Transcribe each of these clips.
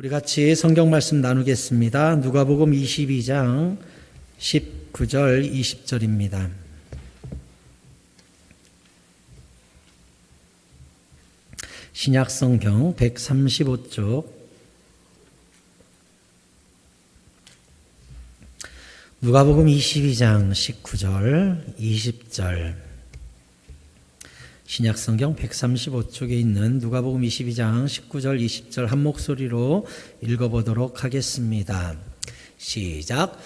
우리 같이 성경 말씀 나누겠습니다. 누가복음 22장 19절 20절입니다. 신약 성경 135쪽 누가복음 22장 19절 20절 신약 성경 135쪽에 있는 누가복음 22장 19절 20절 한 목소리로 읽어보도록 하겠습니다. 시작.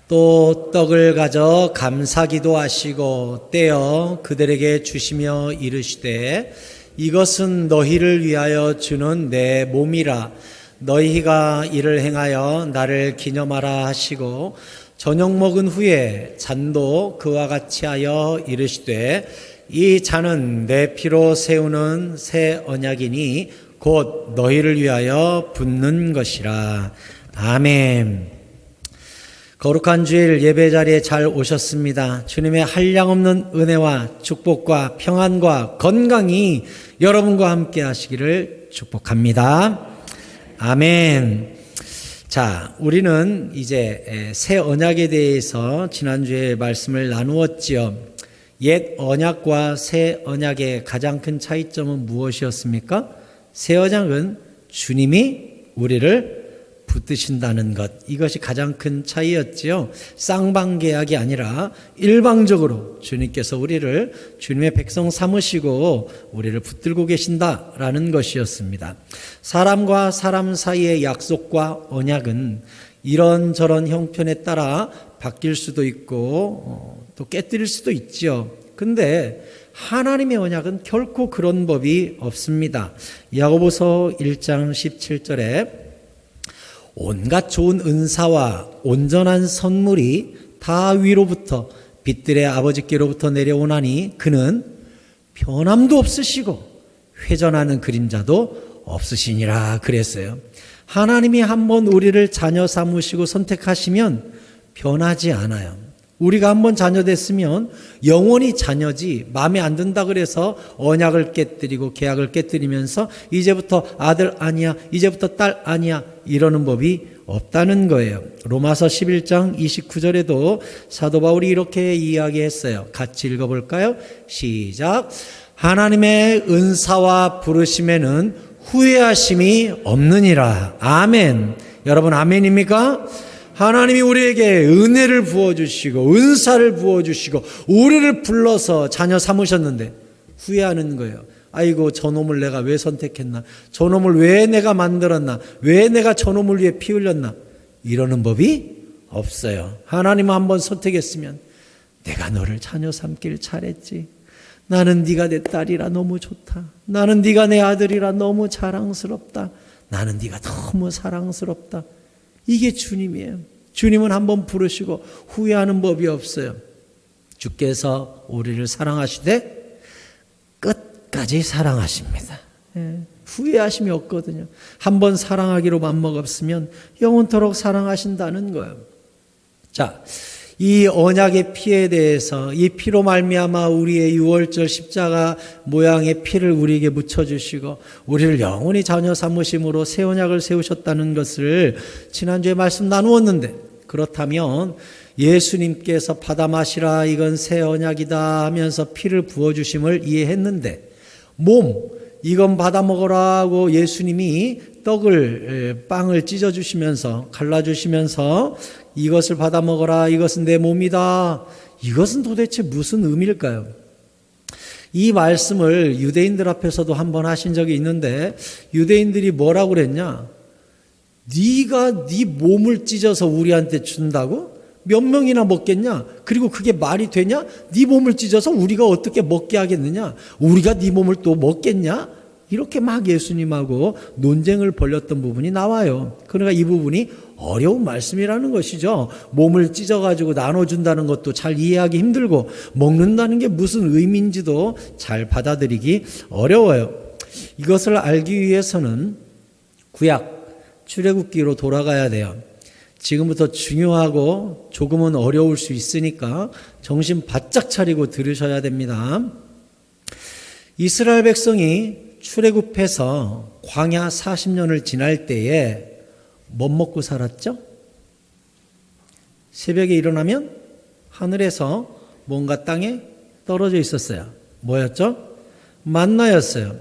또 떡을 가져 감사기도 하시고 떼어 그들에게 주시며 이르시되 이것은 너희를 위하여 주는 내 몸이라. 너희가 이를 행하여 나를 기념하라 하시고 저녁 먹은 후에 잔도 그와 같이 하여 이르시되 이 잔은 내 피로 세우는 새 언약이니 곧 너희를 위하여 붓는 것이라. 아멘. 거룩한 주일 예배 자리에 잘 오셨습니다. 주님의 한량없는 은혜와 축복과 평안과 건강이 여러분과 함께 하시기를 축복합니다. 아멘. 자, 우리는 이제 새 언약에 대해서 지난주에 말씀을 나누었지요. 옛 언약과 새 언약의 가장 큰 차이점은 무엇이었습니까? 새 언약은 주님이 우리를 붙드신다는 것, 이것이 가장 큰 차이였지요. 쌍방계약이 아니라 일방적으로 주님께서 우리를 주님의 백성 삼으시고 우리를 붙들고 계신다라는 것이었습니다. 사람과 사람 사이의 약속과 언약은 이런저런 형편에 따라 바뀔 수도 있고 또 깨뜨릴 수도 있죠. 근데 하나님의 언약은 결코 그런 법이 없습니다. 야고보서 1장 17절에 온갖 좋은 은사와 온전한 선물이 다 위로부터 빛들의 아버지께로부터 내려오나니 그는 변함도 없으시고 회전하는 그림자도 없으시니라 그랬어요. 하나님이 한번 우리를 자녀 삼으시고 선택하시면 변하지 않아요. 우리가 한번 자녀 됐으면 영원히 자녀지 마음에 안 든다 그래서 언약을 깨뜨리고 계약을 깨뜨리면서 이제부터 아들 아니야, 이제부터 딸 아니야 이러는 법이 없다는 거예요. 로마서 11장 29절에도 사도 바울이 이렇게 이야기했어요. 같이 읽어볼까요? 시작. 하나님의 은사와 부르심에는 후회하심이 없느니라. 아멘. 여러분 아멘입니까? 하나님이 우리에게 은혜를 부어주시고 은사를 부어주시고 우리를 불러서 자녀 삼으셨는데 후회하는 거예요. 아이고 저놈을 내가 왜 선택했나, 저놈을 왜 내가 만들었나, 왜 내가 저놈을 위해 피 흘렸나, 이러는 법이 없어요. 하나님 한번 선택했으면 내가 너를 자녀 삼길 잘했지, 나는 네가 내 딸이라 너무 좋다, 나는 네가 내 아들이라 너무 자랑스럽다, 나는 네가 너무 사랑스럽다. 이게 주님이에요. 주님은 한번 부르시고 후회하는 법이 없어요. 주께서 우리를 사랑하시되 끝까지 사랑하십니다. 후회하심이 없거든요. 한번 사랑하기로 맘먹었으면 영원토록 사랑하신다는 거예요. 자, 이 언약의 피에 대해서 이 피로 말미암아 우리의 유월절 십자가 모양의 피를 우리에게 묻혀주시고 우리를 영원히 자녀 삼으심으로 새 언약을 세우셨다는 것을 지난주에 말씀 나누었는데, 그렇다면 예수님께서 받아 마시라 이건 새 언약이다 하면서 피를 부어주심을 이해했는데 이건 받아 먹어라 하고 예수님이 빵을 찢어주시면서 갈라주시면서 이것을 받아 먹어라, 이것은 내 몸이다, 이것은 도대체 무슨 의미일까요? 이 말씀을 유대인들 앞에서도 한번 하신 적이 있는데 유대인들이 뭐라고 그랬냐? 네가 네 몸을 찢어서 우리한테 준다고? 몇 명이나 먹겠냐? 그리고 그게 말이 되냐? 네 몸을 찢어서 우리가 어떻게 먹게 하겠느냐? 우리가 네 몸을 또 먹겠냐? 이렇게 막 예수님하고 논쟁을 벌였던 부분이 나와요. 그러니까 이 부분이 어려운 말씀이라는 것이죠. 몸을 찢어가지고 나눠준다는 것도 잘 이해하기 힘들고 먹는다는 게 무슨 의미인지도 잘 받아들이기 어려워요. 이것을 알기 위해서는 구약 출애굽기로 돌아가야 돼요. 지금부터 중요하고 조금은 어려울 수 있으니까 정신 바짝 차리고 들으셔야 됩니다. 이스라엘 백성이 출애굽해서 광야 40년을 지날 때에 못 먹고 살았죠? 새벽에 일어나면 하늘에서 뭔가 땅에 떨어져 있었어요. 뭐였죠? 만나였어요.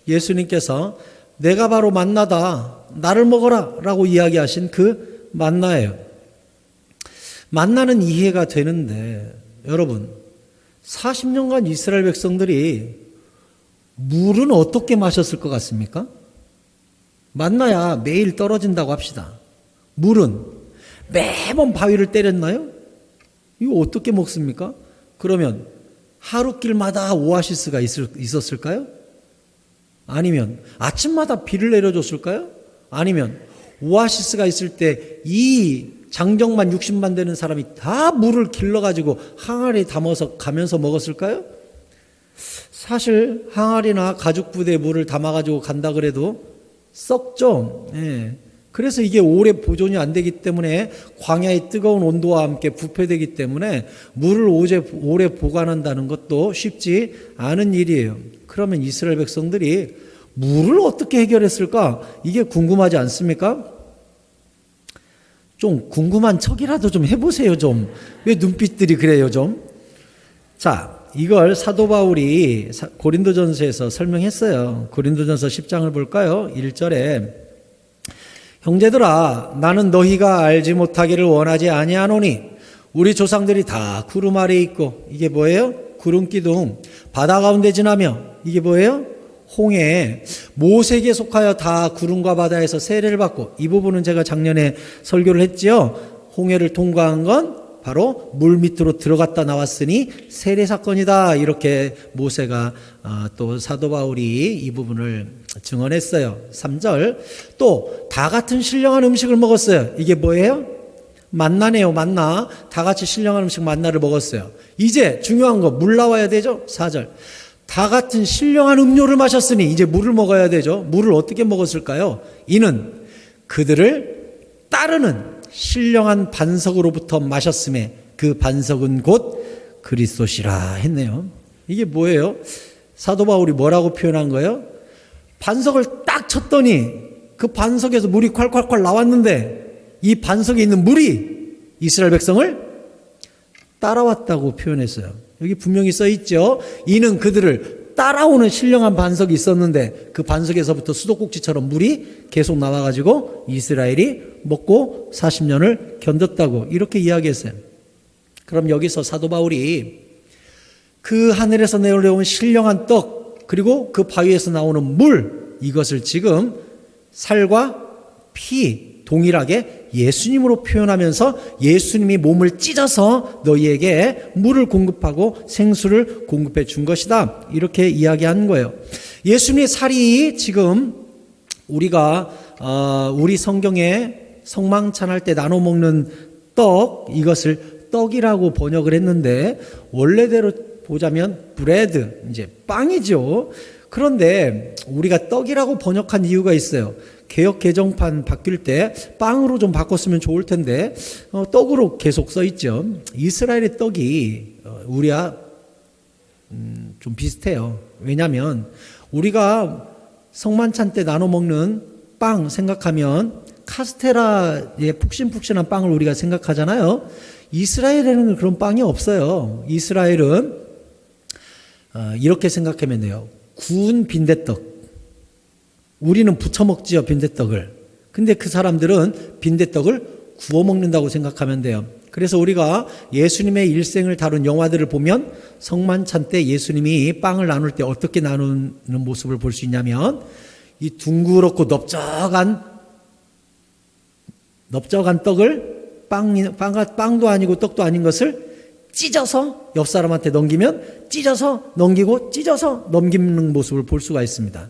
예수님께서 내가 바로 만나다, 나를 먹어라 라고 이야기하신 그 만나예요. 만나는 이해가 되는데 여러분, 40년간 이스라엘 백성들이 물은 어떻게 마셨을 것 같습니까? 만나야 매일 떨어진다고 합시다. 물은 매번 바위를 때렸나요? 이거 어떻게 먹습니까? 그러면 하루길마다 오아시스가 있었을까요? 아니면 아침마다 비를 내려줬을까요? 아니면 오아시스가 있을 때 이 장정만 60만 되는 사람이 다 물을 길러가지고 항아리에 담아서 가면서 먹었을까요? 사실 항아리나 가죽 부대에 물을 담아가지고 간다 그래도 썩죠. 예. 그래서 이게 오래 보존이 안 되기 때문에 광야의 뜨거운 온도와 함께 부패되기 때문에 물을 오래 보관한다는 것도 쉽지 않은 일이에요. 그러면 이스라엘 백성들이 물을 어떻게 해결했을까? 이게 궁금하지 않습니까? 좀 궁금한 척이라도 좀 해보세요, 좀. 왜 눈빛들이 그래요, 좀? 자, 이걸 사도 바울이 고린도전서에서 설명했어요. 고린도전서 10장을 볼까요? 1절에 형제들아, 나는 너희가 알지 못하기를 원하지 아니하노니 우리 조상들이 다 구름 아래에 있고, 이게 뭐예요? 구름 기둥. 바다 가운데 지나며, 이게 뭐예요? 홍해. 모세에게 속하여 다 구름과 바다에서 세례를 받고, 이 부분은 제가 작년에 설교를 했지요. 홍해를 통과한 건 바로 물 밑으로 들어갔다 나왔으니 세례 사건이다. 이렇게 모세가 또 사도 바울이 이 부분을 증언했어요. 3절. 또 다 같은 신령한 음식을 먹었어요. 이게 뭐예요? 만나네요. 만나. 다 같이 신령한 음식 만나를 먹었어요. 이제 중요한 거 물 나와야 되죠. 4절. 다 같은 신령한 음료를 마셨으니 이제 물을 먹어야 되죠. 물을 어떻게 먹었을까요? 이는 그들을 따르는 신령한 반석으로부터 마셨음에 그 반석은 곧 그리스도시라 했네요. 이게 뭐예요? 사도 바울이 뭐라고 표현한 거예요? 반석을 딱 쳤더니 그 반석에서 물이 콸콸콸 나왔는데 이 반석에 있는 물이 이스라엘 백성을 따라왔다고 표현했어요. 여기 분명히 써 있죠. 이는 그들을 따라오는 신령한 반석이 있었는데 그 반석에서부터 수도꼭지처럼 물이 계속 나와가지고 이스라엘이 먹고 40년을 견뎠다고 이렇게 이야기했어요. 그럼 여기서 사도 바울이 그 하늘에서 내려온 신령한 떡 그리고 그 바위에서 나오는 물, 이것을 지금 살과 피 동일하게 예수님으로 표현하면서 예수님이 몸을 찢어서 너희에게 물을 공급하고 생수를 공급해 준 것이다. 이렇게 이야기한 거예요. 예수님의 살이 지금 우리가 우리 성경에 성망찬할 때 나눠 먹는 떡, 이것을 떡이라고 번역을 했는데 원래대로 보자면 브레드, 이제 빵이죠. 그런데 우리가 떡이라고 번역한 이유가 있어요. 개역 개정판 바뀔 때 빵으로 좀 바꿨으면 좋을 텐데 떡으로 계속 써 있죠. 이스라엘의 떡이 우리와 좀 비슷해요. 왜냐하면 우리가 성만찬 때 나눠 먹는 빵 생각하면 카스테라의 푹신푹신한 빵을 우리가 생각하잖아요. 이스라엘에는 그런 빵이 없어요. 이스라엘은 이렇게 생각하면 돼요. 구운 빈대떡. 우리는 부쳐 먹지요, 빈대떡을. 근데 그 사람들은 빈대떡을 구워 먹는다고 생각하면 돼요. 그래서 우리가 예수님의 일생을 다룬 영화들을 보면 성만찬 때 예수님이 빵을 나눌 때 어떻게 나누는 모습을 볼 수 있냐면 이 둥그렇고 넓적한 떡을 빵도 아니고 떡도 아닌 것을 찢어서 옆 사람한테 넘기면 찢어서 넘기고 찢어서 넘기는 모습을 볼 수가 있습니다.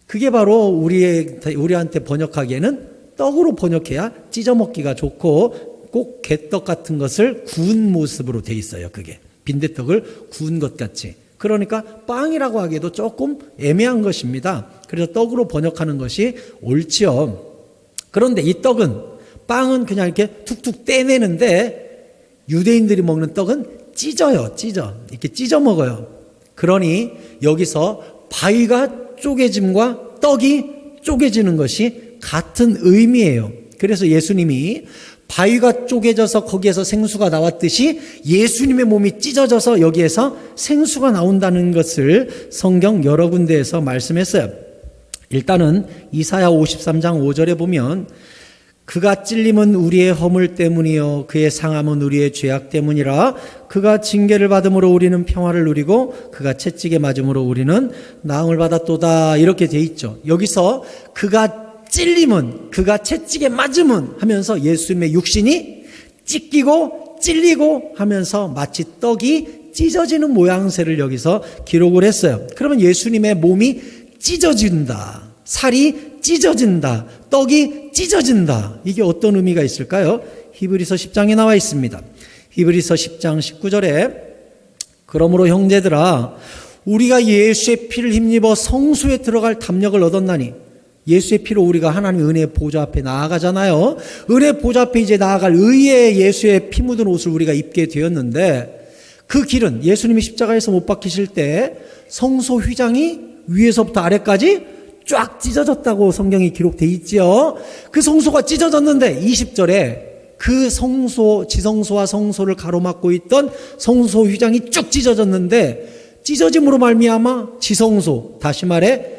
그게 바로 우리한테 번역하기에는 떡으로 번역해야 찢어 먹기가 좋고 꼭 개떡 같은 것을 구운 모습으로 돼 있어요. 그게 빈대떡을 구운 것 같이. 그러니까 빵이라고 하기에도 조금 애매한 것입니다. 그래서 떡으로 번역하는 것이 옳지요. 그런데 이 빵은 그냥 이렇게 툭툭 떼내는데 유대인들이 먹는 떡은 찢어요. 이렇게 찢어 먹어요. 그러니 여기서 바위가 쪼개짐과 떡이 쪼개지는 것이 같은 의미예요. 그래서 예수님이 바위가 쪼개져서 거기에서 생수가 나왔듯이 예수님의 몸이 찢어져서 여기에서 생수가 나온다는 것을 성경 여러 군데에서 말씀했어요. 일단은 이사야 53장 5절에 보면 그가 찔림은 우리의 허물 때문이요 그의 상함은 우리의 죄악 때문이라 그가 징계를 받음으로 우리는 평화를 누리고 그가 채찍에 맞음으로 우리는 나음을 받았도다 이렇게 돼 있죠. 여기서 그가 찔림은 그가 채찍에 맞음은 하면서 예수님의 육신이 찢기고 찔리고 하면서 마치 떡이 찢어지는 모양새를 여기서 기록을 했어요. 그러면 예수님의 몸이 찢어진다. 살이 찢어진다. 떡이 찢어진다. 이게 어떤 의미가 있을까요? 히브리서 10장에 나와 있습니다. 히브리서 10장 19절에 그러므로 형제들아 우리가 예수의 피를 힘입어 성소에 들어갈 담력을 얻었나니 예수의 피로 우리가 하나님의 은혜의 보좌 앞에 나아가잖아요. 은혜의 보좌 앞에 이제 나아갈 의의 예수의 피 묻은 옷을 우리가 입게 되었는데 그 길은 예수님이 십자가에서 못 박히실 때 성소 휘장이 위에서부터 아래까지 쫙 찢어졌다고 성경이 기록되어 있지요. 그 성소가 찢어졌는데 20절에 그 성소, 지성소와 성소를 가로막고 있던 성소 휘장이 쭉 찢어졌는데 찢어짐으로 말미암아 지성소, 다시 말해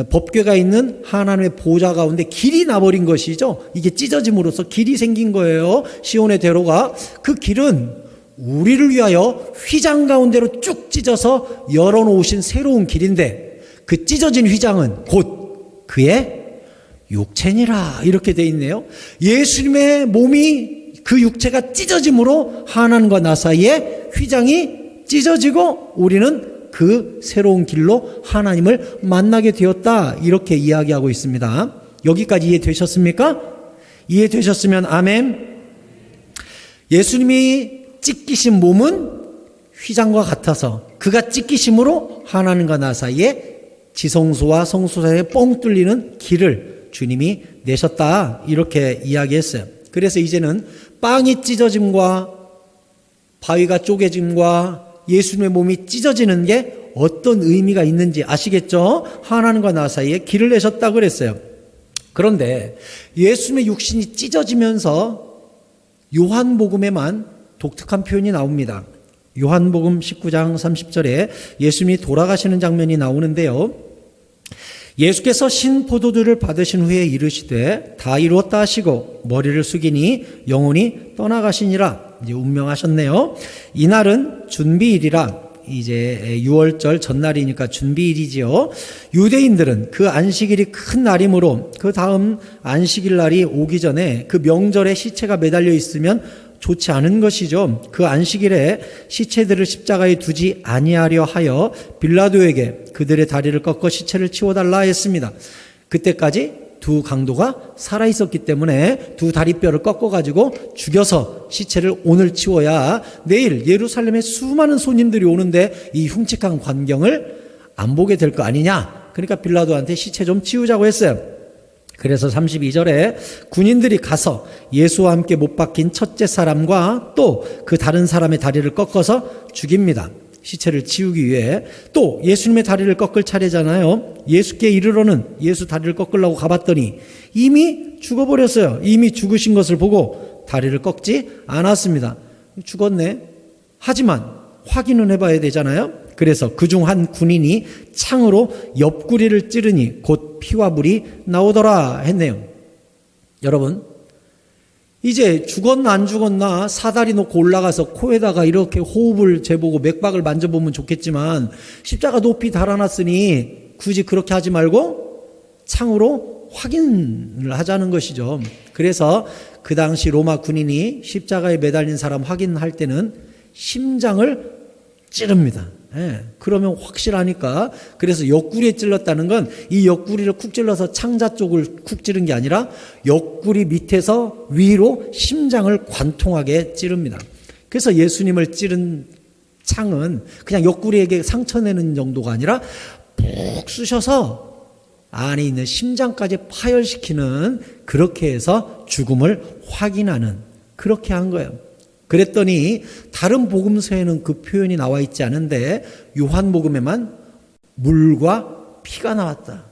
법궤가 있는 하나님의 보좌 가운데 길이 나버린 것이죠. 이게 찢어짐으로써 길이 생긴 거예요. 시온의 대로가. 그 길은 우리를 위하여 휘장 가운데로 쭉 찢어서 열어놓으신 새로운 길인데 그 찢어진 휘장은 곧 그의 육체니라 이렇게 돼 있네요. 예수님의 몸이 그 육체가 찢어짐으로 하나님과 나 사이에 휘장이 찢어지고 우리는 그 새로운 길로 하나님을 만나게 되었다 이렇게 이야기하고 있습니다. 여기까지 이해되셨습니까? 이해되셨으면 아멘. 예수님이 찢기신 몸은 휘장과 같아서 그가 찢기심으로 하나님과 나 사이에 지성소와 성소 사이에 뻥 뚫리는 길을 주님이 내셨다 이렇게 이야기했어요. 그래서 이제는 빵이 찢어짐과 바위가 쪼개짐과 예수님의 몸이 찢어지는 게 어떤 의미가 있는지 아시겠죠? 하나님과 나 사이에 길을 내셨다고 그랬어요. 그런데 예수님의 육신이 찢어지면서 요한복음에만 독특한 표현이 나옵니다. 요한복음 19장 30절에 예수님이 돌아가시는 장면이 나오는데요. 예수께서 신포도주를 받으신 후에 이르시되 다 이루었다 하시고 머리를 숙이니 영혼이 떠나가시니라. 이제 운명하셨네요. 이날은 준비일이라 이제 6월절 전날이니까 준비일이지요. 유대인들은 그 안식일이 큰 날이므로 그 다음 안식일 날이 오기 전에 그 명절에 시체가 매달려 있으면 좋지 않은 것이죠. 그 안식일에 시체들을 십자가에 두지 아니하려 하여 빌라도에게 그들의 다리를 꺾어 시체를 치워달라 했습니다. 그때까지 두 강도가 살아있었기 때문에 두 다리뼈를 꺾어가지고 죽여서 시체를 오늘 치워야 내일 예루살렘에 수많은 손님들이 오는데 이 흉측한 광경을 안 보게 될 거 아니냐. 그러니까 빌라도한테 시체 좀 치우자고 했어요. 그래서 32절에 군인들이 가서 예수와 함께 못 박힌 첫째 사람과 또 그 다른 사람의 다리를 꺾어서 죽입니다. 시체를 치우기 위해. 또 예수님의 다리를 꺾을 차례잖아요. 예수께 이르러는 예수 다리를 꺾으려고 가봤더니 이미 죽어버렸어요. 이미 죽으신 것을 보고 다리를 꺾지 않았습니다. 죽었네. 하지만 확인은 해봐야 되잖아요. 그래서 그중 한 군인이 창으로 옆구리를 찌르니 곧 피와 물이 나오더라 했네요. 여러분, 이제 죽었나 안 죽었나 사다리 놓고 올라가서 코에다가 이렇게 호흡을 재보고 맥박을 만져보면 좋겠지만 십자가 높이 달아놨으니 굳이 그렇게 하지 말고 창으로 확인을 하자는 것이죠. 그래서 그 당시 로마 군인이 십자가에 매달린 사람 확인할 때는 심장을 찌릅니다. 예, 그러면 확실하니까. 그래서 옆구리에 찔렀다는 건 이 옆구리를 쿡 찔러서 창자 쪽을 쿡 찌른 게 아니라 옆구리 밑에서 위로 심장을 관통하게 찌릅니다. 그래서 예수님을 찌른 창은 그냥 옆구리에게 상처 내는 정도가 아니라 푹 쑤셔서 안에 있는 심장까지 파열시키는, 그렇게 해서 죽음을 확인하는, 그렇게 한 거예요. 그랬더니 다른 복음서에는 그 표현이 나와 있지 않은데 요한복음에만 물과 피가 나왔다.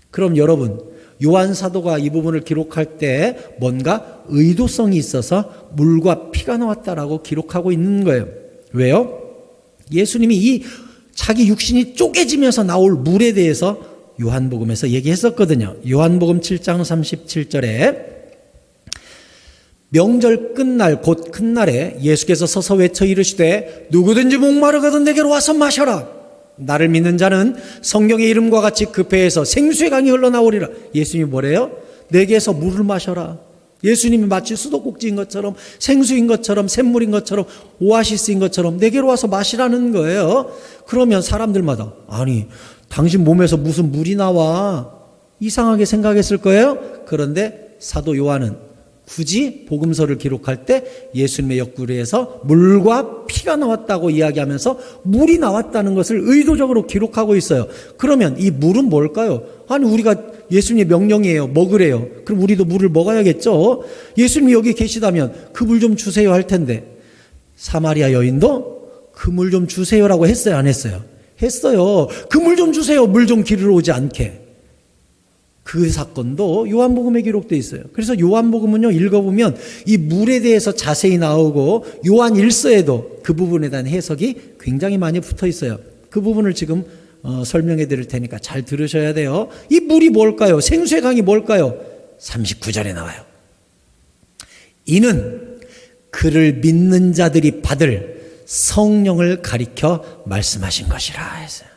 그럼 여러분, 요한 사도가 이 부분을 기록할 때 뭔가 의도성이 있어서 물과 피가 나왔다라고 기록하고 있는 거예요. 왜요? 예수님이 이 자기 육신이 쪼개지면서 나올 물에 대해서 요한복음에서 얘기했었거든요. 요한복음 7장 37절에 명절 끝날 곧 큰 날에 예수께서 서서 외쳐 이르시되 누구든지 목마르거든 내게로 와서 마셔라. 나를 믿는 자는 성경의 이름과 같이 그 배에서 생수의 강이 흘러나오리라. 예수님이 뭐래요? 내게서 물을 마셔라. 예수님이 마치 수도꼭지인 것처럼 생수인 것처럼 샘물인 것처럼 오아시스인 것처럼 내게로 와서 마시라는 거예요. 그러면 사람들마다 아니 당신 몸에서 무슨 물이 나와 이상하게 생각했을 거예요. 그런데 사도 요한은 굳이 복음서를 기록할 때 예수님의 옆구리에서 물과 피가 나왔다고 이야기하면서 물이 나왔다는 것을 의도적으로 기록하고 있어요. 그러면 이 물은 뭘까요? 아니 우리가 예수님의 명령이에요. 먹으래요. 그럼 우리도 물을 먹어야겠죠. 예수님이 여기 계시다면 그 물 좀 주세요 할 텐데 사마리아 여인도 그 물 좀 주세요라고 했어요? 안 했어요? 했어요. 그 물 좀 주세요. 물 좀 기르러 오지 않게. 그 사건도 요한복음에 기록되어 있어요. 그래서 요한복음은요 읽어보면 이 물에 대해서 자세히 나오고 요한 일서에도 그 부분에 대한 해석이 굉장히 많이 붙어 있어요. 그 부분을 지금 설명해 드릴 테니까 잘 들으셔야 돼요. 이 물이 뭘까요? 생수의 강이 뭘까요? 39절에 나와요. 이는 그를 믿는 자들이 받을 성령을 가리켜 말씀하신 것이라 했어요.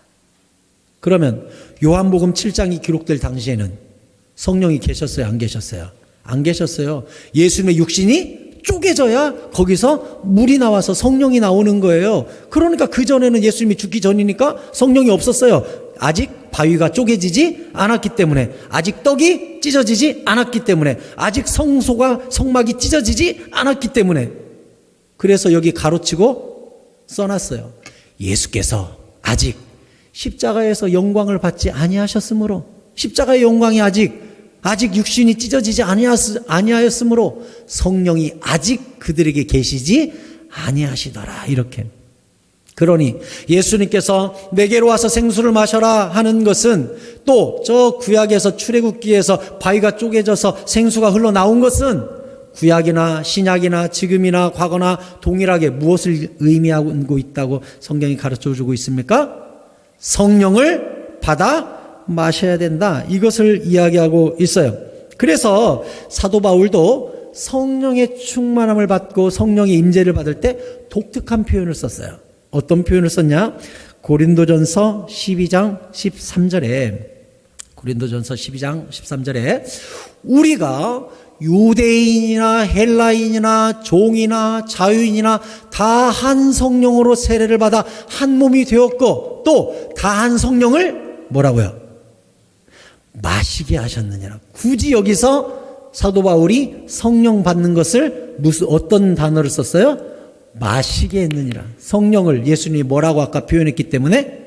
그러면 요한복음 7장이 기록될 당시에는 성령이 계셨어요? 안 계셨어요? 안 계셨어요. 예수님의 육신이 쪼개져야 거기서 물이 나와서 성령이 나오는 거예요. 그러니까 그전에는 예수님이 죽기 전이니까 성령이 없었어요. 아직 바위가 쪼개지지 않았기 때문에, 아직 떡이 찢어지지 않았기 때문에, 아직 성막이 찢어지지 않았기 때문에. 그래서 여기 가로치고 써놨어요. 예수께서 아직 십자가에서 영광을 받지 아니하셨으므로, 십자가의 영광이 아직 육신이 찢어지지 아니하였으므로 성령이 아직 그들에게 계시지 아니하시더라. 이렇게. 그러니 예수님께서 내게로 와서 생수를 마셔라 하는 것은 또 저 구약에서 출애굽기에서 바위가 쪼개져서 생수가 흘러나온 것은 구약이나 신약이나 지금이나 과거나 동일하게 무엇을 의미하고 있다고 성경이 가르쳐주고 있습니까? 성령을 받아 마셔야 된다. 이것을 이야기하고 있어요. 그래서 사도 바울도 성령의 충만함을 받고 성령의 임재를 받을 때 독특한 표현을 썼어요. 어떤 표현을 썼냐? 고린도전서 12장 13절에 우리가 유대인이나 헬라인이나 종이나 자유인이나 다 한 성령으로 세례를 받아 한 몸이 되었고 또 다 한 성령을 뭐라고요? 마시게 하셨느니라. 굳이 여기서 사도 바울이 성령 받는 것을 어떤 단어를 썼어요? 마시게 했느니라. 성령을 예수님이 뭐라고 아까 표현했기 때문에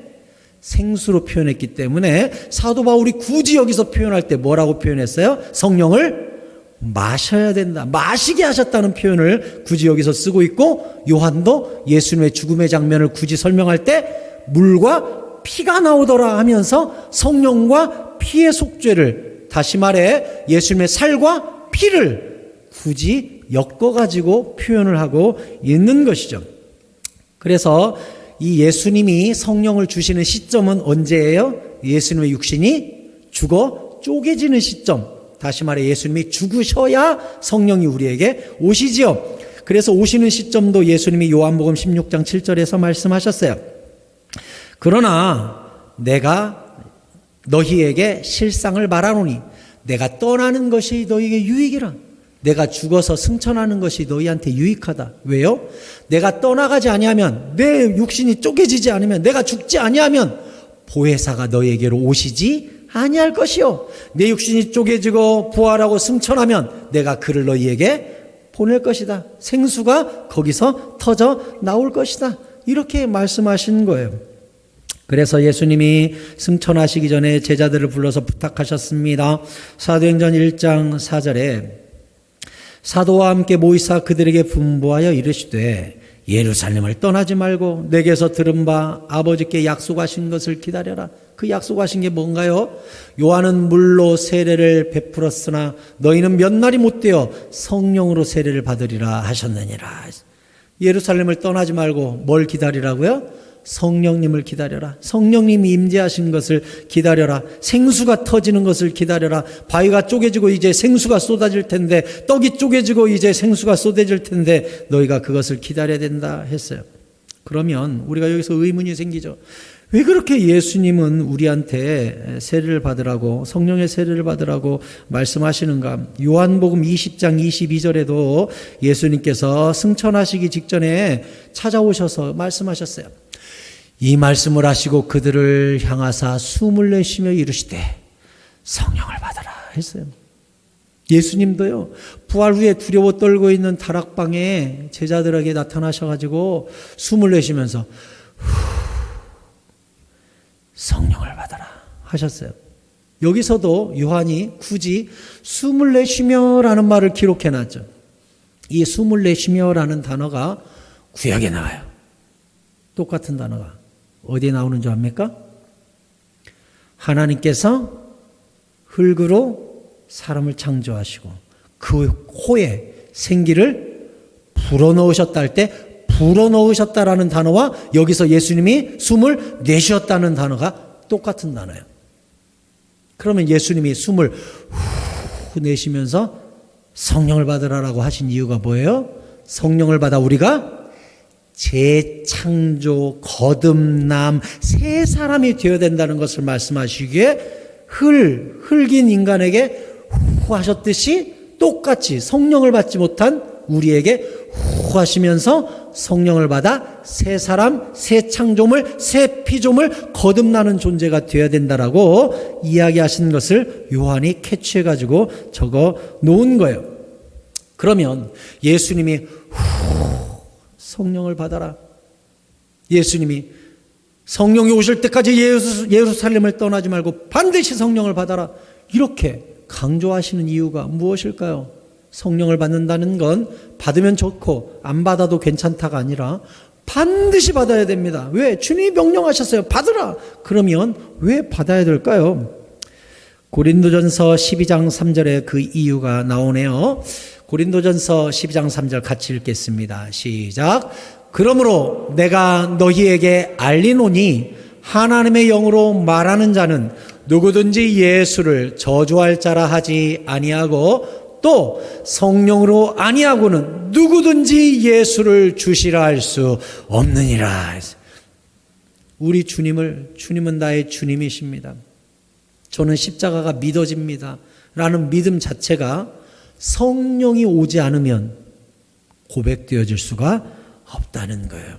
생수로 표현했기 때문에 사도 바울이 굳이 여기서 표현할 때 뭐라고 표현했어요? 성령을 마셔야 된다. 마시게 하셨다는 표현을 굳이 여기서 쓰고 있고, 요한도 예수님의 죽음의 장면을 굳이 설명할 때 물과 피가 나오더라 하면서 성령과 피의 속죄를, 다시 말해 예수님의 살과 피를 굳이 엮어가지고 표현을 하고 있는 것이죠. 그래서 이 예수님이 성령을 주시는 시점은 언제예요? 예수님의 육신이 죽어 쪼개지는 시점. 다시 말해 예수님이 죽으셔야 성령이 우리에게 오시지요. 그래서 오시는 시점도 예수님이 요한복음 16장 7절에서 말씀하셨어요. 그러나 내가 너희에게 실상을 말하노니 내가 떠나는 것이 너희에게 유익이라. 내가 죽어서 승천하는 것이 너희한테 유익하다. 왜요? 내가 떠나가지 아니하면, 내 육신이 쪼개지지 않으면, 내가 죽지 아니하면 보혜사가 너희에게로 오시지 아니할 것이요. 내 육신이 쪼개지고 부활하고 승천하면 내가 그를 너희에게 보낼 것이다. 생수가 거기서 터져 나올 것이다. 이렇게 말씀하신 거예요. 그래서 예수님이 승천하시기 전에 제자들을 불러서 부탁하셨습니다. 사도행전 1장 4절에 사도와 함께 모이사 그들에게 분부하여 이르시되 예루살렘을 떠나지 말고 내게서 들은 바 아버지께 약속하신 것을 기다려라. 그 약속하신 게 뭔가요? 요한은 물로 세례를 베풀었으나 너희는 몇 날이 못 되어 성령으로 세례를 받으리라 하셨느니라. 예루살렘을 떠나지 말고 뭘 기다리라고요? 성령님을 기다려라. 성령님이 임재하신 것을 기다려라. 생수가 터지는 것을 기다려라. 바위가 쪼개지고 이제 생수가 쏟아질 텐데, 떡이 쪼개지고 이제 생수가 쏟아질 텐데 너희가 그것을 기다려야 된다 했어요. 그러면 우리가 여기서 의문이 생기죠. 왜 그렇게 예수님은 우리한테 세례를 받으라고, 성령의 세례를 받으라고 말씀하시는가? 요한복음 20장 22절에도 예수님께서 승천하시기 직전에 찾아오셔서 말씀하셨어요. 이 말씀을 하시고 그들을 향하사 숨을 내쉬며 이르시되 성령을 받아라 했어요. 예수님도요, 부활 후에 두려워 떨고 있는 다락방에 제자들에게 나타나셔가지고 숨을 내쉬면서 성령을 받아라 하셨어요. 여기서도 요한이 굳이 숨을 내쉬며라는 말을 기록해놨죠. 이 숨을 내쉬며라는 단어가 구약에 나와요. 똑같은 단어가 어디에 나오는 줄 압니까? 하나님께서 흙으로 사람을 창조하시고 그 코에 생기를 불어넣으셨다 할 때 불어넣으셨다라는 단어와 여기서 예수님이 숨을 내쉬었다는 단어가 똑같은 단어예요. 그러면 예수님이 숨을 후 내쉬면서 성령을 받으라라고 하신 이유가 뭐예요? 성령을 받아 우리가 재창조, 거듭남, 새 사람이 되어야 된다는 것을 말씀하시기에 흙인 인간에게 후 하셨듯이 똑같이 성령을 받지 못한 우리에게 후 하시면서 성령을 받아 새 사람, 새 창조물, 새 피조물, 거듭나는 존재가 되어야 된다라고 이야기하신 것을 요한이 캐치해가지고 적어 놓은 거예요. 그러면 예수님이 성령을 받아라. 예수님이 성령이 오실 때까지 예루살렘을 떠나지 말고 반드시 성령을 받아라. 이렇게 강조하시는 이유가 무엇일까요? 성령을 받는다는 건 받으면 좋고 안 받아도 괜찮다가 아니라 반드시 받아야 됩니다. 왜? 주님이 명령하셨어요. 받으라. 그러면 왜 받아야 될까요? 고린도전서 12장 3절에 그 이유가 나오네요. 고린도전서 12장 3절 같이 읽겠습니다. 시작. 그러므로 내가 너희에게 알리노니 하나님의 영으로 말하는 자는 누구든지 예수를 저주할 자라 하지 아니하고 또 성령으로 아니하고는 누구든지 예수를 주시라 할 수 없느니라. 우리 주님은 나의 주님이십니다. 저는 십자가가 믿어집니다. 라는 믿음 자체가 성령이 오지 않으면 고백되어질 수가 없다는 거예요.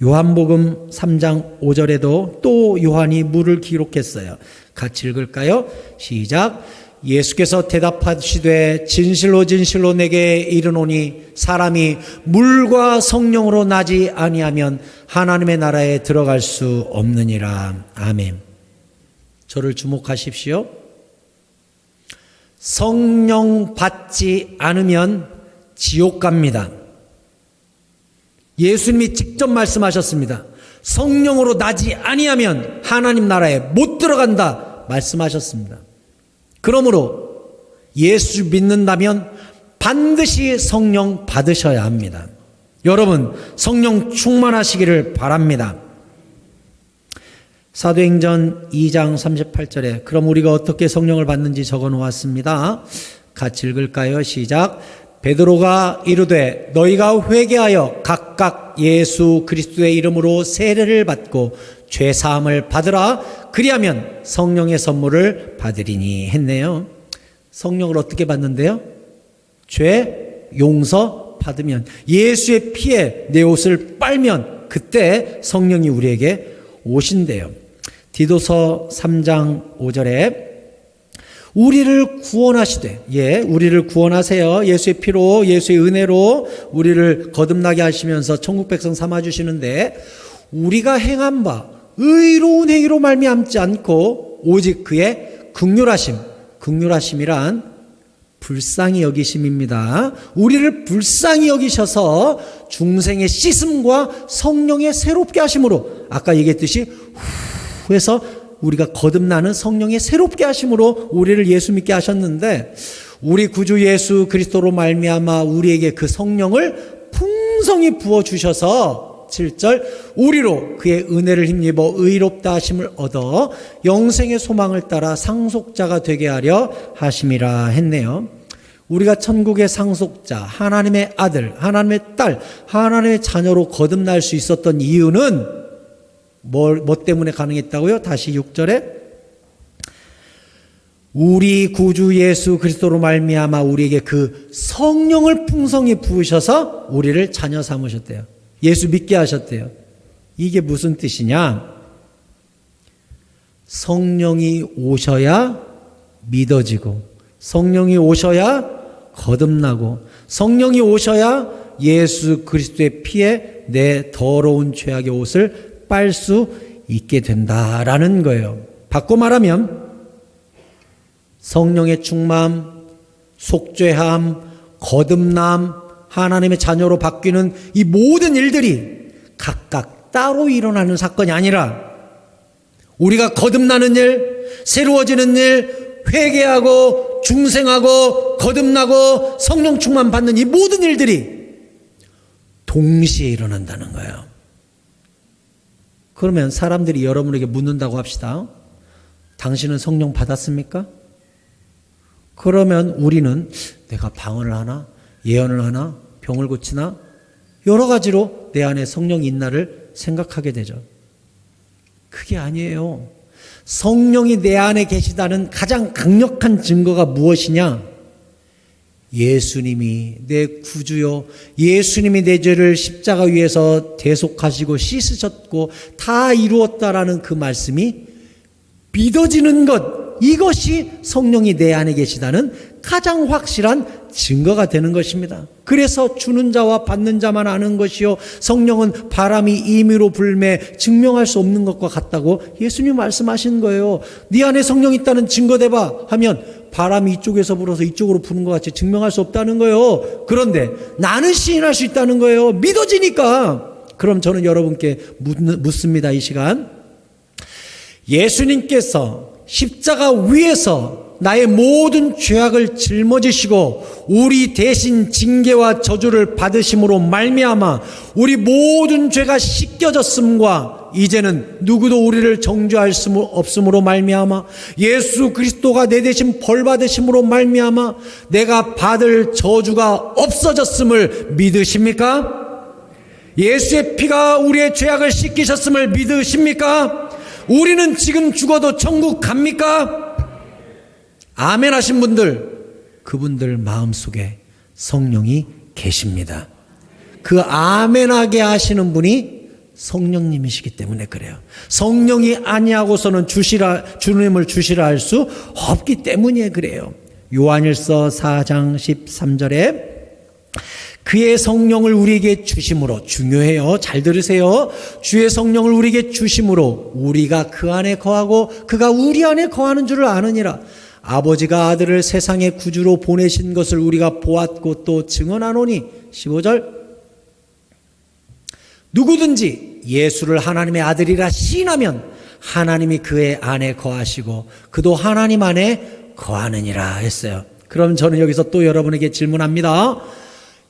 요한복음 3장 5절에도 또 요한이 물을 기록했어요. 같이 읽을까요? 시작. 예수께서 대답하시되 진실로 진실로 내게 이르노니 사람이 물과 성령으로 나지 아니하면 하나님의 나라에 들어갈 수 없느니라. 아멘. 저를 주목하십시오. 성령 받지 않으면 지옥 갑니다. 예수님이 직접 말씀하셨습니다. 성령으로 나지 아니하면 하나님 나라에 못 들어간다 말씀하셨습니다. 그러므로 예수 믿는다면 반드시 성령 받으셔야 합니다. 여러분 성령 충만하시기를 바랍니다. 사도행전 2장 38절에 그럼 우리가 어떻게 성령을 받는지 적어 놓았습니다. 같이 읽을까요? 시작. 베드로가 이르되 너희가 회개하여 각각 예수 그리스도의 이름으로 세례를 받고 죄 사함을 받으라. 그리하면 성령의 선물을 받으리니 했네요. 성령을 어떻게 받는데요? 죄 용서 받으면, 예수의 피에 내 옷을 빨면 그때 성령이 우리에게 오신대요. 디도서 3장 5절에 우리를 구원하시되, 우리를 구원하세요. 예수의 피로, 예수의 은혜로 우리를 거듭나게 하시면서 천국 백성 삼아주시는데, 우리가 행한 바 의로운 행위로 말미암지 않고 오직 그의 긍휼하심이란 불쌍히 여기심입니다. 우리를 불쌍히 여기셔서 중생의 씻음과 성령의 새롭게 하심으로, 아까 얘기했듯이 후에서 우리가 거듭나는 성령의 새롭게 하심으로 우리를 예수 믿게 하셨는데, 우리 구주 예수 그리스도로 말미암아 우리에게 그 성령을 풍성히 부어 주셔서 7절 우리로 그의 은혜를 힘입어 의롭다 하심을 얻어 영생의 소망을 따라 상속자가 되게 하려 하심이라 했네요. 우리가 천국의 상속자, 하나님의 아들, 하나님의 딸, 하나님의 자녀로 거듭날 수 있었던 이유는 뭐 때문에 가능했다고요? 다시 6절에 우리 구주 예수 그리스도로 말미암아 우리에게 그 성령을 풍성히 부으셔서 우리를 자녀 삼으셨대요. 예수 믿게 하셨대요. 이게 무슨 뜻이냐? 성령이 오셔야 믿어지고, 성령이 오셔야 거듭나고, 성령이 오셔야 예수 그리스도의 피에 내 더러운 죄악의 옷을 빨 수 있게 된다라는 거예요. 바꿔 말하면 성령의 충만, 속죄함, 거듭남, 하나님의 자녀로 바뀌는 이 모든 일들이 각각 따로 일어나는 사건이 아니라 우리가 거듭나는 일, 새로워지는 일, 회개하고 중생하고 거듭나고 성령 충만 받는 이 모든 일들이 동시에 일어난다는 거예요. 그러면 사람들이 여러분에게 묻는다고 합시다. 당신은 성령 받았습니까? 그러면 우리는 내가 방언을 하나, 예언을 하나, 병을 고치나 여러 가지로 내 안에 성령이 있나를 생각하게 되죠. 그게 아니에요. 성령이 내 안에 계시다는 가장 강력한 증거가 무엇이냐? 예수님이 내 구주요, 예수님이 내 죄를 십자가 위에서 대속하시고 씻으셨고 다 이루었다라는 그 말씀이 믿어지는 것, 이것이 성령이 내 안에 계시다는 가장 확실한 증거가 되는 것입니다. 그래서 주는 자와 받는 자만 아는 것이요, 성령은 바람이 임의로 불매 증명할 수 없는 것과 같다고 예수님 말씀하신 거예요. 네 안에 성령이 있다는 증거 대봐 하면 바람이 이쪽에서 불어서 이쪽으로 부는 것 같이 증명할 수 없다는 거예요. 그런데 나는 시인할 수 있다는 거예요. 믿어지니까. 그럼 저는 여러분께 묻습니다. 이 시간 예수님께서 십자가 위에서 나의 모든 죄악을 짊어지시고 우리 대신 징계와 저주를 받으심으로 말미암아 우리 모든 죄가 씻겨졌음과 이제는 누구도 우리를 정죄할 수 없음으로 말미암아 예수 그리스도가 내 대신 벌 받으심으로 말미암아 내가 받을 저주가 없어졌음을 믿으십니까? 예수의 피가 우리의 죄악을 씻기셨음을 믿으십니까? 우리는 지금 죽어도 천국 갑니까? 아멘 하신 분들, 그분들 마음속에 성령이 계십니다. 그 아멘하게 하시는 분이 성령님이시기 때문에 그래요. 성령이 아니하고서는 주님을 주시라 할 수 없기 때문에 그래요. 요한일서 4장 13절에 그의 성령을 우리에게 주심으로, 중요해요. 잘 들으세요. 주의 성령을 우리에게 주심으로 우리가 그 안에 거하고 그가 우리 안에 거하는 줄을 아느니라. 아버지가 아들을 세상의 구주로 보내신 것을 우리가 보았고 또 증언하노니 15절 누구든지 예수를 하나님의 아들이라 시인하면 하나님이 그의 안에 거하시고 그도 하나님 안에 거하느니라 했어요. 그럼 저는 여기서 또 여러분에게 질문합니다.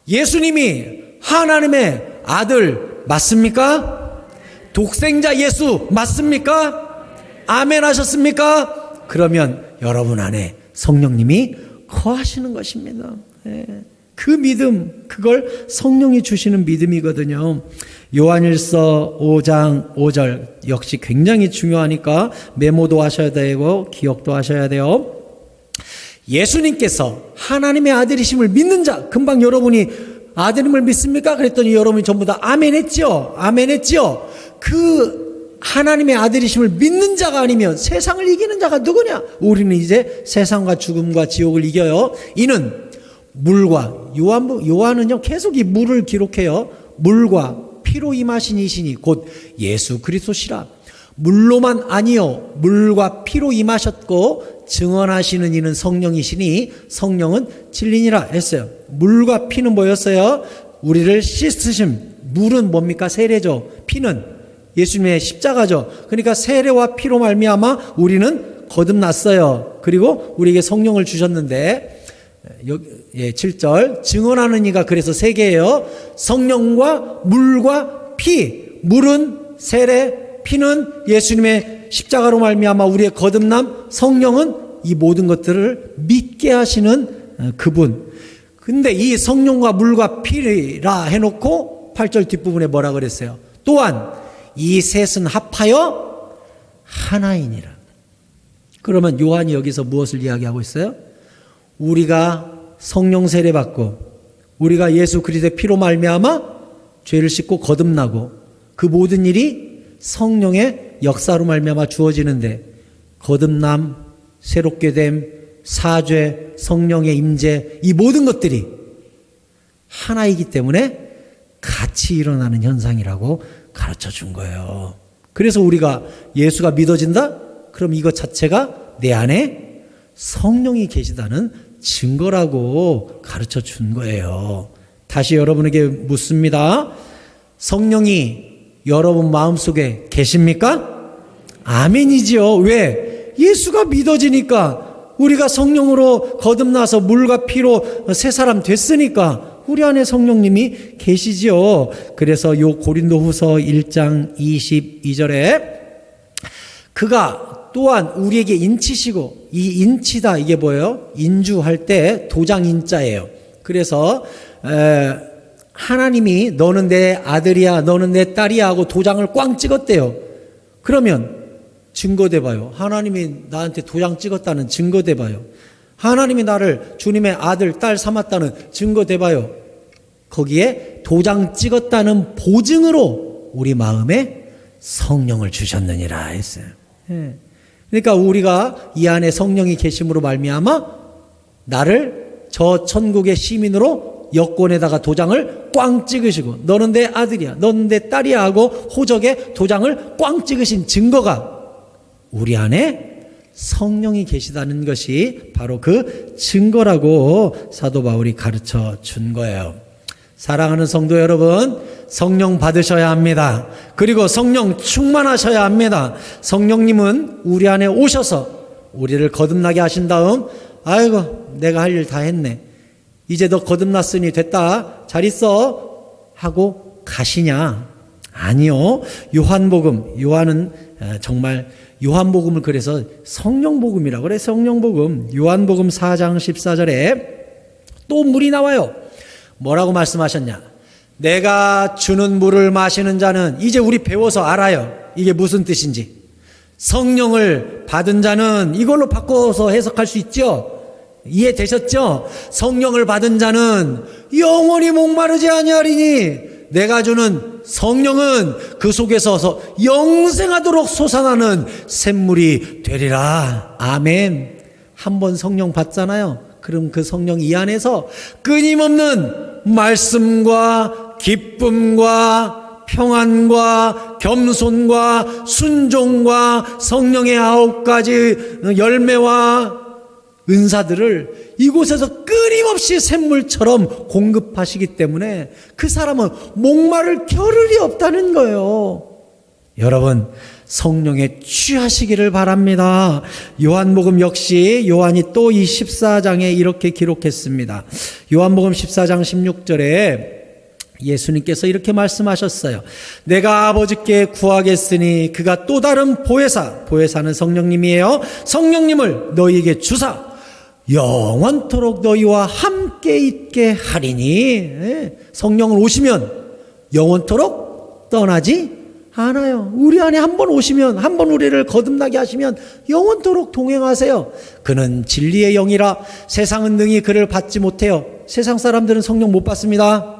예수님이 하나님의 아들 맞습니까? 독생자 예수 맞습니까? 아멘 하셨습니까? 그러면 여러분 안에 성령님이 거하시는 것입니다. 그 믿음, 그걸 성령이 주시는 믿음이거든요. 요한일서 5장 5절 역시 굉장히 중요하니까 메모도 하셔야 되고 기억도 하셔야 돼요. 예수님께서 하나님의 아들이심을 믿는 자, 금방 여러분이 아들임을 믿습니까? 그랬더니 여러분이 전부 다 아멘 했죠? 아멘 했죠? 그 하나님의 아들이심을 믿는 자가 아니면 세상을 이기는 자가 누구냐? 우리는 이제 세상과 죽음과 지옥을 이겨요. 이는 물과, 요한은요 계속 이 물을 기록해요. 물과 피로 임하신 이시니 곧 예수 그리스도시라. 물로만 아니요 물과 피로 임하셨고 증언하시는 이는 성령이시니 성령은 진리니라 했어요. 물과 피는 뭐였어요? 우리를 씻으심. 물은 뭡니까? 세례죠. 피는 예수님의 십자가죠. 그러니까 세례와 피로 말미암아 우리는 거듭났어요. 그리고 우리에게 성령을 주셨는데 7절 증언하는 이가 그래서 세 개예요. 성령과 물과 피. 물은 세례, 피는 예수님의 십자가로 말미암아 우리의 거듭남, 성령은 이 모든 것들을 믿게 하시는 그분. 근데 이 성령과 물과 피라 해놓고 8절 뒷부분에 뭐라 그랬어요? 또한 이 셋은 합하여 하나이니라. 그러면 요한이 여기서 무엇을 이야기하고 있어요? 우리가 성령 세례 받고 우리가 예수 그리스도의 피로 말미암아 죄를 씻고 거듭나고 그 모든 일이 성령의 역사로 말미암아 주어지는데 거듭남, 새롭게 됨, 사죄, 성령의 임재 이 모든 것들이 하나이기 때문에 같이 일어나는 현상이라고 가르쳐 준 거예요. 그래서 우리가 예수가 믿어진다? 그럼 이것 자체가 내 안에 성령이 계시다는 증거라고 가르쳐 준 거예요. 다시 여러분에게 묻습니다. 성령이 여러분 마음속에 계십니까? 아멘이지요. 왜? 예수가 믿어지니까 우리가 성령으로 거듭나서 물과 피로 새 사람 됐으니까 우리 안에 성령님이 계시지요. 그래서 요 고린도후서 1장 22절에 그가 또한 우리에게 인치시고 이 인치다 이게 뭐예요? 인주할 때 도장 인자예요. 그래서 하나님이 너는 내 아들이야 너는 내 딸이야 하고 도장을 꽝 찍었대요. 그러면 증거대봐요. 하나님이 나한테 도장 찍었다는 증거대봐요. 하나님이 나를 주님의 아들 딸 삼았다는 증거대봐요. 거기에 도장 찍었다는 보증으로 우리 마음에 성령을 주셨느니라 했어요. 그러니까 우리가 이 안에 성령이 계심으로 말미암아 나를 저 천국의 시민으로 여권에다가 도장을 꽝 찍으시고 너는 내 아들이야 너는 내 딸이야 하고 호적에 도장을 꽝 찍으신 증거가 우리 안에 성령이 계시다는 것이 바로 그 증거라고 사도 바울이 가르쳐 준 거예요. 사랑하는 성도 여러분, 성령 받으셔야 합니다. 그리고 성령 충만하셔야 합니다. 성령님은 우리 안에 오셔서 우리를 거듭나게 하신 다음 아이고 내가 할 일 다 했네 이제 너 거듭났으니 됐다 잘 있어 하고 가시냐? 아니요. 요한은 정말 요한복음을 그래서 성령복음이라고 그래. 성령복음 요한복음 4장 14절에 또 물이 나와요. 뭐라고 말씀하셨냐? 내가 주는 물을 마시는 자는 이제 우리 배워서 알아요. 이게 무슨 뜻인지. 성령을 받은 자는 이걸로 바꿔서 해석할 수 있죠. 이해되셨죠? 성령을 받은 자는 영원히 목마르지 아니하리니 내가 주는 성령은 그 속에서 영생하도록 솟아나는 샘물이 되리라. 아멘. 한번 성령 받잖아요. 그럼 그 성령 이 안에서 끊임없는 말씀과 기쁨과 평안과 겸손과 순종과 성령의 9가지 열매와 은사들을 이곳에서 끊임없이 샘물처럼 공급하시기 때문에 그 사람은 목마를 겨를이 없다는 거예요. 여러분 성령에 취하시기를 바랍니다. 요한복음 역시 요한이 또 이 14장에 이렇게 기록했습니다. 요한복음 14장 16절에 예수님께서 이렇게 말씀하셨어요. 내가 아버지께 구하겠으니 그가 또 다른 보혜사는 성령님이에요. 성령님을 너희에게 주사 영원토록 너희와 함께 있게 하리니. 성령을 오시면 영원토록 떠나지 않아요. 우리 안에 한 번 오시면 한 번 우리를 거듭나게 하시면 영원토록 동행하세요. 그는 진리의 영이라 세상은 능히 그를 받지 못해요. 세상 사람들은 성령 못 받습니다.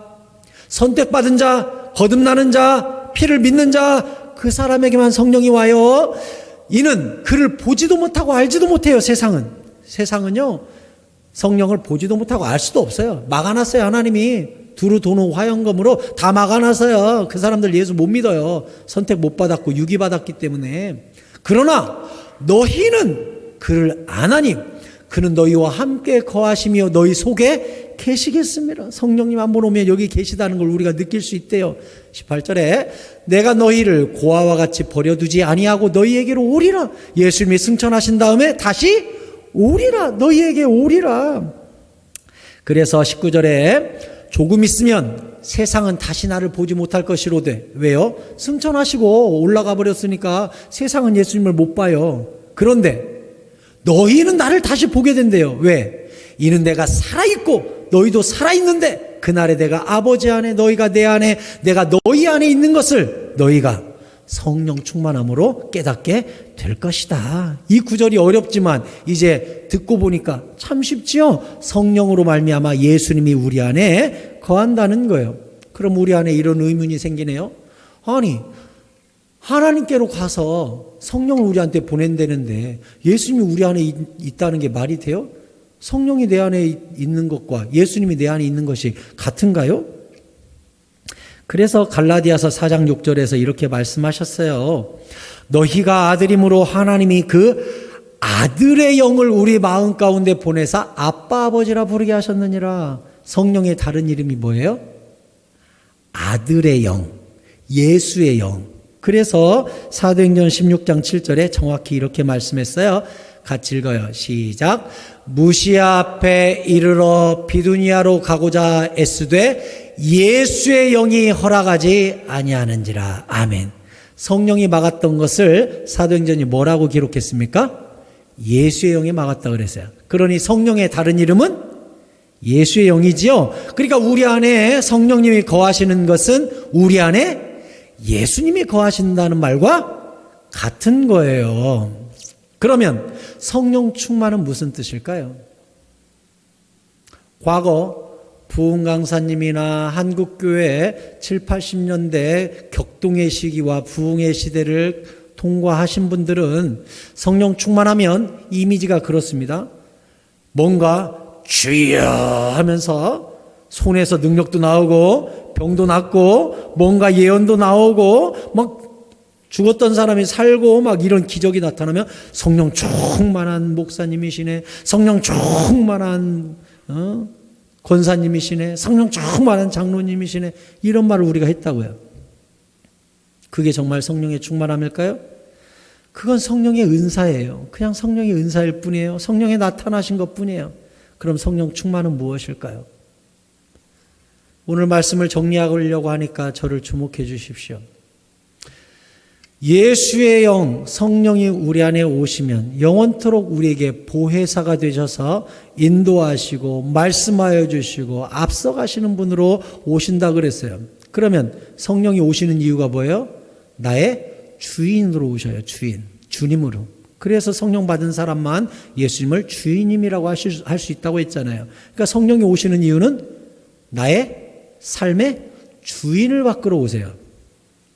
선택받은 자, 거듭나는 자, 피를 믿는 자 그 사람에게만 성령이 와요. 이는 그를 보지도 못하고 알지도 못해요. 세상은요 성령을 보지도 못하고 알 수도 없어요. 막아놨어요. 하나님이 두루 도노 화영검으로 다 막아놨어요. 그 사람들 예수 못 믿어요. 선택 못 받았고 유기 받았기 때문에. 그러나 너희는 그를 아나니 그는 너희와 함께 거하시며 너희 속에 계시겠습니다. 성령님 한번 오면 여기 계시다는 걸 우리가 느낄 수 있대요. 18절에 내가 너희를 고아와 같이 버려두지 아니하고 너희에게로 오리라. 예수님이 승천하신 다음에 다시 오리라. 너희에게 오리라. 그래서 19절에 조금 있으면 세상은 다시 나를 보지 못할 것이로되. 왜요? 승천하시고 올라가 버렸으니까 세상은 예수님을 못 봐요. 그런데 너희는 나를 다시 보게 된대요. 왜? 이는 내가 살아있고 너희도 살아있는데 그날에 내가 아버지 안에 너희가 내 안에 내가 너희 안에 있는 것을 너희가 성령 충만함으로 깨닫게 될 것이다. 이 구절이 어렵지만 이제 듣고 보니까 참 쉽지요. 성령으로 말미암아 예수님이 우리 안에 거한다는 거예요. 그럼 우리 안에 이런 의문이 생기네요. 아니, 하나님께로 가서 성령을 우리한테 보낸다는데 예수님이 우리 안에 있다는 게 말이 돼요? 성령이 내 안에 있는 것과 예수님이 내 안에 있는 것이 같은가요? 그래서 갈라디아서 4장 6절에서 이렇게 말씀하셨어요. 너희가 아들임으로 하나님이 그 아들의 영을 우리 마음 가운데 보내사 아빠 아버지라 부르게 하셨느니라. 성령의 다른 이름이 뭐예요? 아들의 영, 예수의 영. 그래서 사도행전 16장 7절에 정확히 이렇게 말씀했어요. 같이 읽어요. 시작. 무시아 앞에 이르러 비두니아로 가고자 애쓰되 예수의 영이 허락하지 아니하는지라. 아멘. 성령이 막았던 것을 사도행전이 뭐라고 기록했습니까? 예수의 영이 막았다 그랬어요. 그러니 성령의 다른 이름은 예수의 영이지요. 그러니까 우리 안에 성령님이 거하시는 것은 우리 안에 예수님이 거하신다는 말과 같은 거예요. 그러면 성령 충만은 무슨 뜻일까요? 과거 부흥 강사님이나 한국교회 7, 80년대 격동의 시기와 부흥의 시대를 통과하신 분들은 성령 충만하면 이미지가 그렇습니다. 뭔가 주여 하면서 손에서 능력도 나오고 병도 낫고 뭔가 예언도 나오고 막 죽었던 사람이 살고 막 이런 기적이 나타나면 성령 충만한 목사님이시네, 성령 충만한 권사님이시네, 성령 충만한 장로님이시네, 이런 말을 우리가 했다고요. 그게 정말 성령의 충만함일까요? 그건 성령의 은사예요. 그냥 성령의 은사일 뿐이에요. 성령에 나타나신 것 뿐이에요. 그럼 성령 충만은 무엇일까요? 오늘 말씀을 정리하려고 하니까 저를 주목해 주십시오. 예수의 영, 성령이 우리 안에 오시면 영원토록 우리에게 보혜사가 되셔서 인도하시고 말씀하여 주시고 앞서가시는 분으로 오신다 그랬어요. 그러면 성령이 오시는 이유가 뭐예요? 나의 주인으로 오셔요. 주인, 주님으로. 그래서 성령 받은 사람만 예수님을 주인님이라고 할 수 있다고 했잖아요. 그러니까 성령이 오시는 이유는 나의 삶의 주인을 바꾸러 오세요.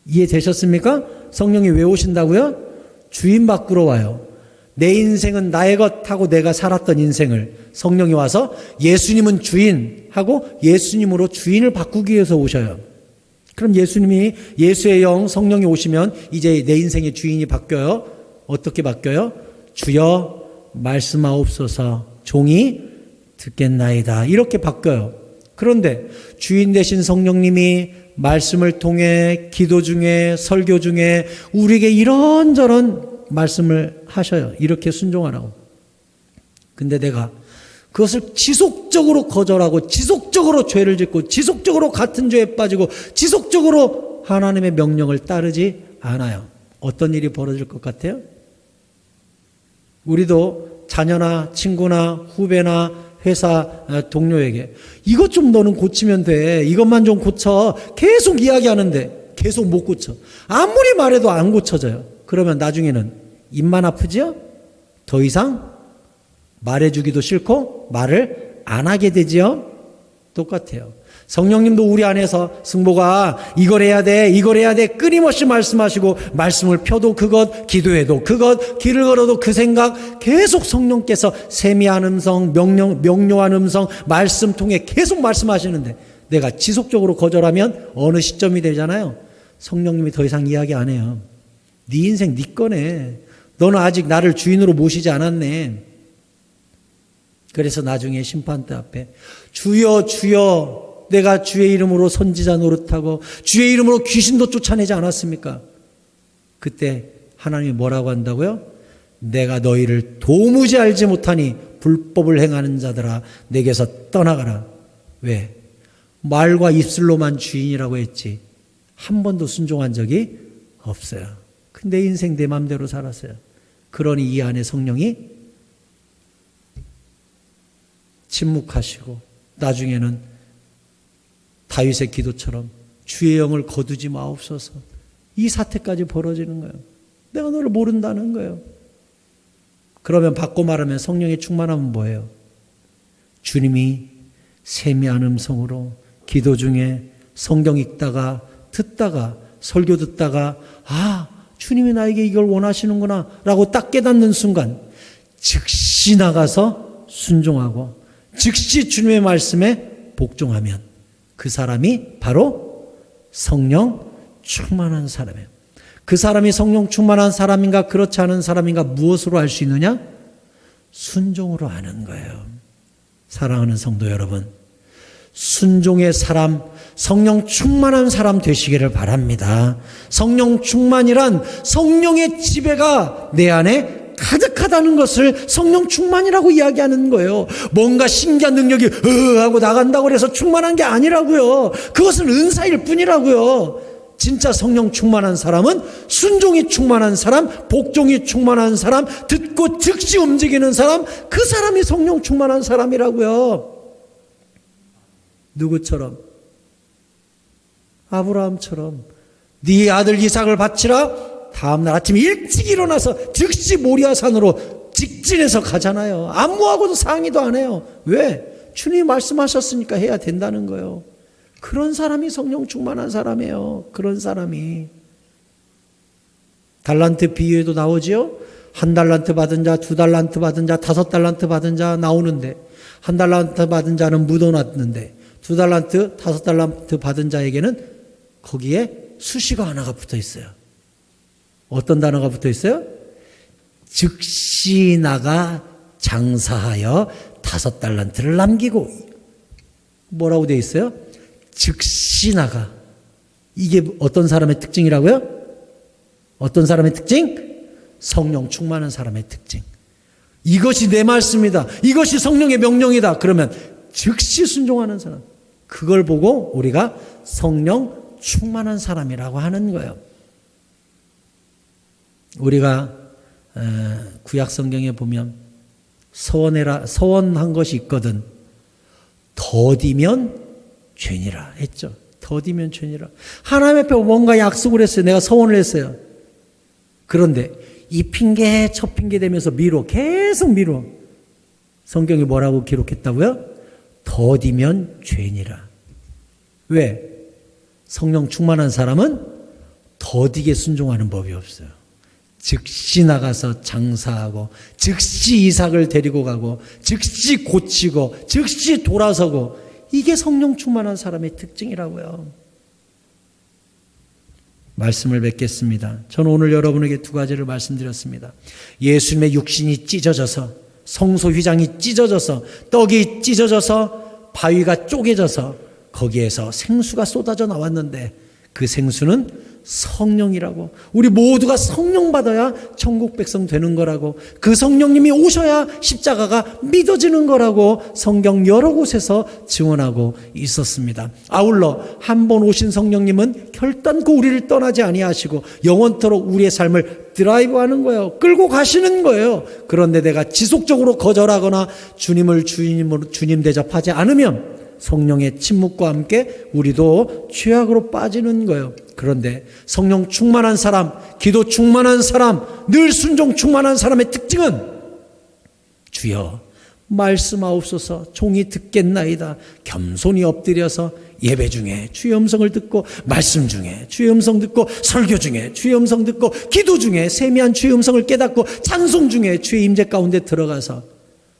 이해되셨습니까? 성령이 왜 오신다고요? 주인 바꾸러 와요. 내 인생은 나의 것 하고 내가 살았던 인생을 성령이 와서 예수님은 주인 하고 예수님으로 주인을 바꾸기 위해서 오셔요. 그럼 예수님이 예수의 영 성령이 오시면 이제 내 인생의 주인이 바뀌어요. 어떻게 바뀌어요? 주여 말씀하옵소서 종이 듣겠나이다. 이렇게 바뀌어요. 그런데 주인 되신 성령님이 말씀을 통해 기도 중에 설교 중에 우리에게 이런저런 말씀을 하셔요. 이렇게 순종하라고. 근데 내가 그것을 지속적으로 거절하고 지속적으로 죄를 짓고 지속적으로 같은 죄에 빠지고 지속적으로 하나님의 명령을 따르지 않아요. 어떤 일이 벌어질 것 같아요? 우리도 자녀나 친구나 후배나 회사 동료에게 이것 좀 너는 고치면 돼. 이것만 좀 고쳐. 계속 이야기하는데 계속 못 고쳐. 아무리 말해도 안 고쳐져요. 그러면 나중에는 입만 아프지요? 더 이상 말해주기도 싫고 말을 안 하게 되지요? 똑같아요. 성령님도 우리 안에서 승보가 이걸 해야 돼, 이걸 해야 돼 끊임없이 말씀하시고 말씀을 펴도 그것, 기도해도 그것, 길을 걸어도 그 생각 계속 성령께서 세미한 음성, 명료한 음성, 말씀 통해 계속 말씀하시는데 내가 지속적으로 거절하면 어느 시점이 되잖아요. 성령님이 더 이상 이야기 안 해요. 네 인생 네 거네. 너는 아직 나를 주인으로 모시지 않았네. 그래서 나중에 심판대 앞에 주여 주여 내가 주의 이름으로 선지자 노릇하고 주의 이름으로 귀신도 쫓아내지 않았습니까? 그때 하나님이 뭐라고 한다고요? 내가 너희를 도무지 알지 못하니 불법을 행하는 자들아 내게서 떠나가라. 왜? 말과 입술로만 주인이라고 했지 한 번도 순종한 적이 없어요. 내 인생 내 맘대로 살았어요. 그러니 이 안에 성령이 침묵하시고 나중에는 다윗의 기도처럼 주의 영을 거두지 마옵소서. 이 사태까지 벌어지는 거예요. 내가 너를 모른다는 거예요. 그러면 바꿔 말하면 성령의 충만함은 뭐예요? 주님이 세미한 음성으로 기도 중에 성경 읽다가 듣다가 설교 듣다가 주님이 나에게 이걸 원하시는구나 라고 딱 깨닫는 순간 즉시 나가서 순종하고 즉시 주님의 말씀에 복종하면 그 사람이 바로 성령 충만한 사람이에요. 그 사람이 성령 충만한 사람인가 그렇지 않은 사람인가 무엇으로 알 수 있느냐? 순종으로 아는 거예요. 사랑하는 성도 여러분, 순종의 사람, 성령 충만한 사람 되시기를 바랍니다. 성령 충만이란 성령의 지배가 내 안에 가득하다는 것을 성령 충만이라고 이야기하는 거예요. 뭔가 신기한 능력이 하고 나간다고 해서 충만한 게 아니라고요. 그것은 은사일 뿐이라고요. 진짜 성령 충만한 사람은 순종이 충만한 사람, 복종이 충만한 사람, 듣고 즉시 움직이는 사람, 그 사람이 성령 충만한 사람이라고요. 누구처럼? 아브라함처럼 네 아들 이삭을 바치라. 다음날 아침 일찍 일어나서 즉시 모리아산으로 직진해서 가잖아요. 안무하고도 상의도 안 해요. 왜? 주님이 말씀하셨으니까 해야 된다는 거예요. 그런 사람이 성령 충만한 사람이에요. 그런 사람이. 달란트 비유에도 나오지요. 1달란트 받은 자, 2달란트 받은 자, 5달란트 받은 자 나오는데 1달란트 받은 자는 묻어놨는데 2달란트, 5달란트 받은 자에게는 거기에 수식어 하나가 붙어 있어요. 어떤 단어가 붙어 있어요? 즉시 나가 장사하여 5달란트를 남기고. 뭐라고 되어 있어요? 즉시 나가. 이게 어떤 사람의 특징이라고요? 어떤 사람의 특징? 성령 충만한 사람의 특징. 이것이 내 말씀이다. 이것이 성령의 명령이다. 그러면 즉시 순종하는 사람. 그걸 보고 우리가 성령 충만한 사람이라고 하는 거예요. 우리가 구약 성경에 보면 서원한 것이 있거든. 더디면 죄니라 했죠. 더디면 죄니라. 하나님 앞에 뭔가 약속을 했어요. 내가 서원을 했어요. 그런데 이 핑계 저 핑계 대면서 계속 미뤄. 성경이 뭐라고 기록했다고요? 더디면 죄니라. 왜? 성령 충만한 사람은 더디게 순종하는 법이 없어요. 즉시 나가서 장사하고 즉시 이삭을 데리고 가고 즉시 고치고 즉시 돌아서고, 이게 성령 충만한 사람의 특징이라고요. 말씀을 맺겠습니다. 저는 오늘 여러분에게 2가지를 말씀드렸습니다. 예수님의 육신이 찢어져서, 성소 휘장이 찢어져서, 떡이 찢어져서, 바위가 쪼개져서 거기에서 생수가 쏟아져 나왔는데 그 생수는 성령이라고, 우리 모두가 성령 받아야 천국 백성 되는 거라고, 그 성령님이 오셔야 십자가가 믿어지는 거라고 성경 여러 곳에서 증언하고 있었습니다. 아울러 한 번 오신 성령님은 결단코 우리를 떠나지 아니하시고 영원토록 우리의 삶을 드라이브하는 거예요. 끌고 가시는 거예요. 그런데 내가 지속적으로 거절하거나 주님을 주님 대접하지 않으면 성령의 침묵과 함께 우리도 죄악으로 빠지는 거예요. 그런데 성령 충만한 사람, 기도 충만한 사람, 늘 순종 충만한 사람의 특징은 주여 말씀하옵소서, 종이 듣겠나이다. 겸손히 엎드려서 예배 중에 주의 음성을 듣고, 말씀 중에 주의 음성 듣고, 설교 중에 주의 음성 듣고, 기도 중에 세미한 주의 음성을 깨닫고, 찬송 중에 주의 임재 가운데 들어가서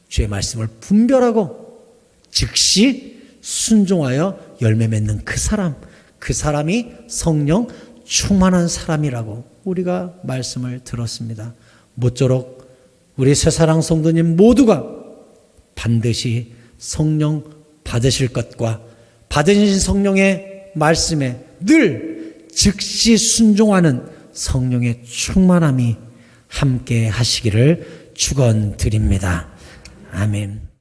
주의 말씀을 분별하고 즉시 순종하여 열매 맺는 그 사람이 성령 충만한 사람이라고 우리가 말씀을 들었습니다. 모쪼록 우리 새사랑 성도님 모두가 반드시 성령 받으실 것과 받으신 성령의 말씀에 늘 즉시 순종하는 성령의 충만함이 함께 하시기를 축원드립니다. 아멘.